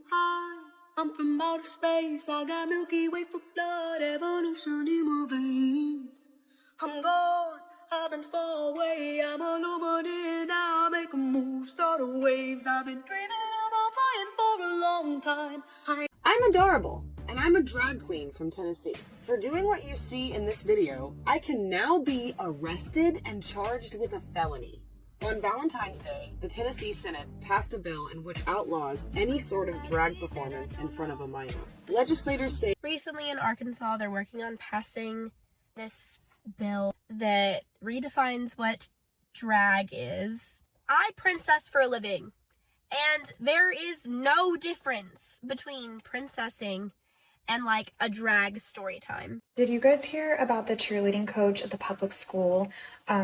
Hi, I'm from outer space. I got Milky Way for blood, evolution in my veins. I'm gone, I've been far away. I'm illuminated now, make a move, start a waves. I've been dreaming about flying for a long time. I'm adorable, and I'm a drag queen from Tennessee. For doing what you see in this video, I can now be arrested and charged with a felony. On Valentine's Day, the Tennessee Senate passed a bill in which outlaws any sort of drag performance in front of a minor. Legislators say recently in Arkansas, they're working on passing this bill that redefines what drag is. I princess for a living, and there is no difference between princessing and like a drag story time. Did you guys hear about the cheerleading coach at the public school?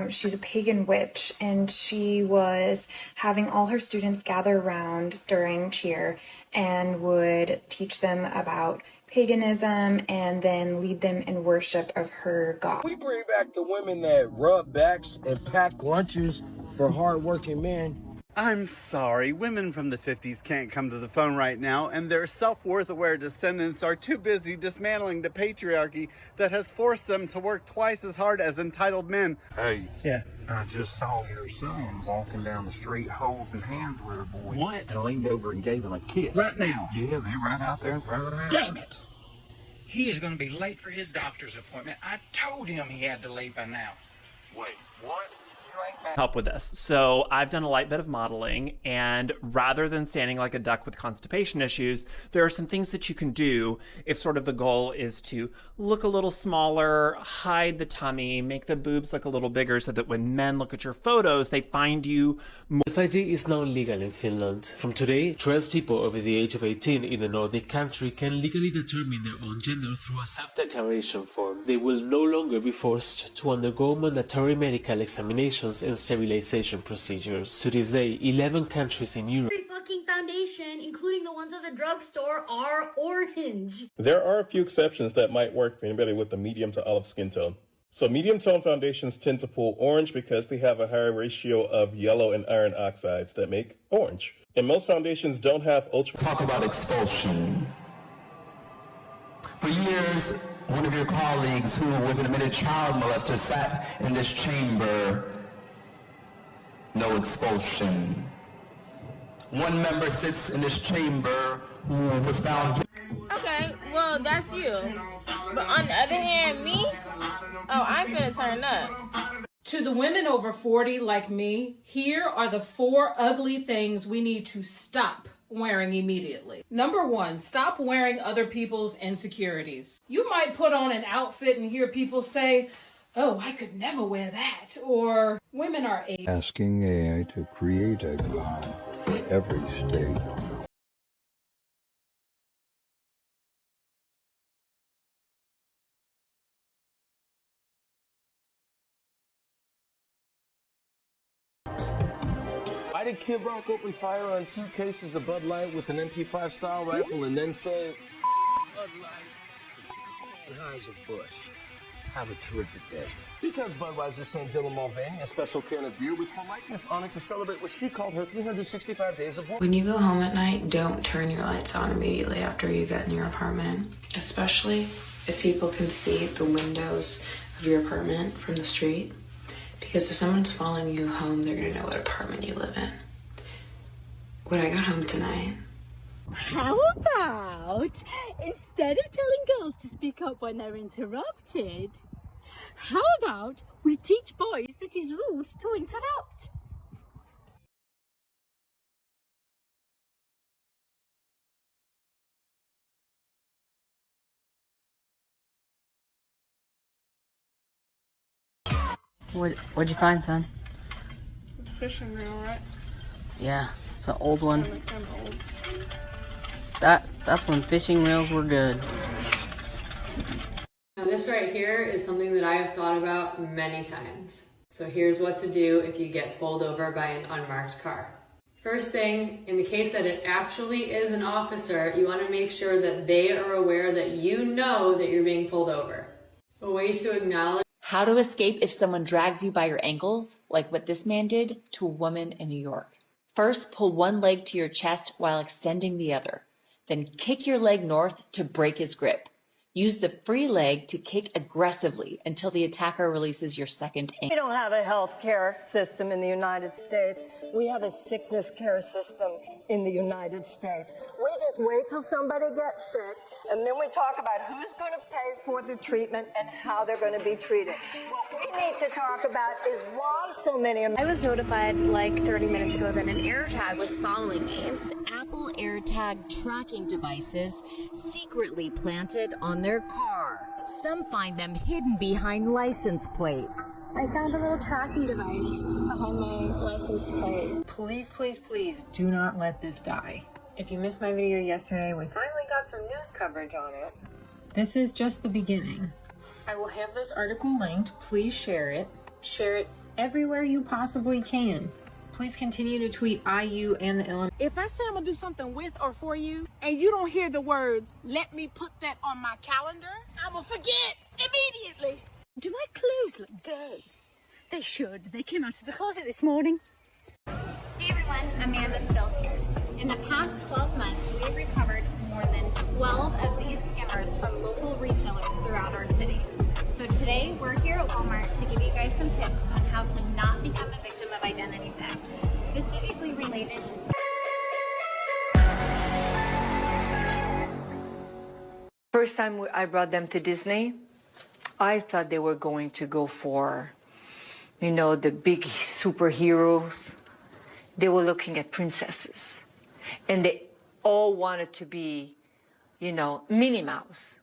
She's a pagan witch, and she was having all her students gather around during cheer and would teach them about paganism and then lead them in worship of her god. We bring back the women that rub backs and pack lunches for hardworking men. I'm sorry, women from the 50s can't come to the phone right now, and their self-worth-aware descendants are too busy dismantling the patriarchy that has forced them to work twice as hard as entitled men. Hey, yeah, I just saw your son walking down the street holding hands with a boy. What? And leaned over and gave him a kiss. Right now? Yeah, they're right out there in front of the house. Damn it! He is going to be late for his doctor's appointment. I told him he had to leave by now. Wait, what? Help with this. So I've done a light bit of modeling, and rather than standing like a duck with constipation issues, there are some things that you can do if sort of the goal is to look a little smaller, hide the tummy, make the boobs look a little bigger so that when men look at your photos, they find you more. FID is now legal in Finland. From today, trans people over the age of 18 in the Nordic country can legally determine their own gender through a self-declaration form. They will no longer be forced to undergo mandatory medical examinations and sterilization procedures. To this day, 11 countries in Europe. Every fucking foundation, including the ones at the drugstore, are orange. There are a few exceptions that might work for anybody with a medium to olive skin tone. So medium tone foundations tend to pull orange because they have a higher ratio of yellow and iron oxides that make orange. And most foundations don't have ultra... Talk about expulsion. For years, one of your colleagues who was an admitted child molester sat in this chamber. No expulsion. One member sits in this chamber who was found. Okay, well, that's you. But on the other hand, me? Oh, I'm gonna turn up. To the women over 40 like me, here are the 4 ugly things we need to stop wearing immediately. Number 1, stop wearing other people's insecurities. You might put on an outfit and hear people say, oh, I could never wear that, or women are asking AI to create a god for every state. Why did Kid Rock open fire on 2 cases of Bud Light with an MP5 style rifle and then say, Bud Light, Anheuser-Busch, have a terrific day? Because Budweiser sent Dylan Mulvaney a special can of beer with her likeness on it to celebrate what she called her 365 days of work. When you go home at night, don't turn your lights on immediately after you get in your apartment, especially if people can see the windows of your apartment from the street. Because if someone's following you home, they're gonna know what apartment you live in. When I got home tonight, how about, instead of telling girls to speak up when they're interrupted, how about we teach boys that it's rude to interrupt? What'd you find, son? It's a fishing reel, right? Yeah, it's an old one. Kind of old. That's when fishing reels were good. Now this right here is something that I have thought about many times. So here's what to do if you get pulled over by an unmarked car. First thing, in the case that it actually is an officer, you want to make sure that they are aware that you know that you're being pulled over. A way to acknowledge how to escape if someone drags you by your ankles, like what this man did to a woman in New York. First, pull one leg to your chest while extending the other. Then kick your leg north to break his grip. Use the free leg to kick aggressively until the attacker releases your second ankle. We don't have a health care system in the United States. We have a sickness care system in the United States. We just wait till somebody gets sick, and then we talk about who's going to pay for the treatment and how they're going to be treated. What we need to talk about is why so many I was notified like 30 minutes ago that an AirTag was following me. Apple AirTag tracking devices secretly planted on their car. Some find them hidden behind license plates. I found a little tracking device behind my license plate. Please, please, please do not let this die. If you missed my video yesterday, we finally got some news coverage on it. This is just the beginning. I will have this article linked. Please share it. Share it everywhere you possibly can. Please continue to tweet IU and the Illinois. If I say I'm gonna do something with or for you, and you don't hear the words, let me put that on my calendar, I'm gonna forget immediately. Do my clothes look good? They should. They came out of the closet this morning. Hey everyone, Amanda Stills here. In the past 12 months, we've recovered more than 12 of these skimmers from local retailers throughout our city. So today, we're here at Walmart to give you guys some tips on how to not become a victim of identity theft, specifically related to... First time I brought them to Disney, I thought they were going to go for, you know, the big superheroes. They were looking at princesses. And they all wanted to be, you know, Minnie Mouse.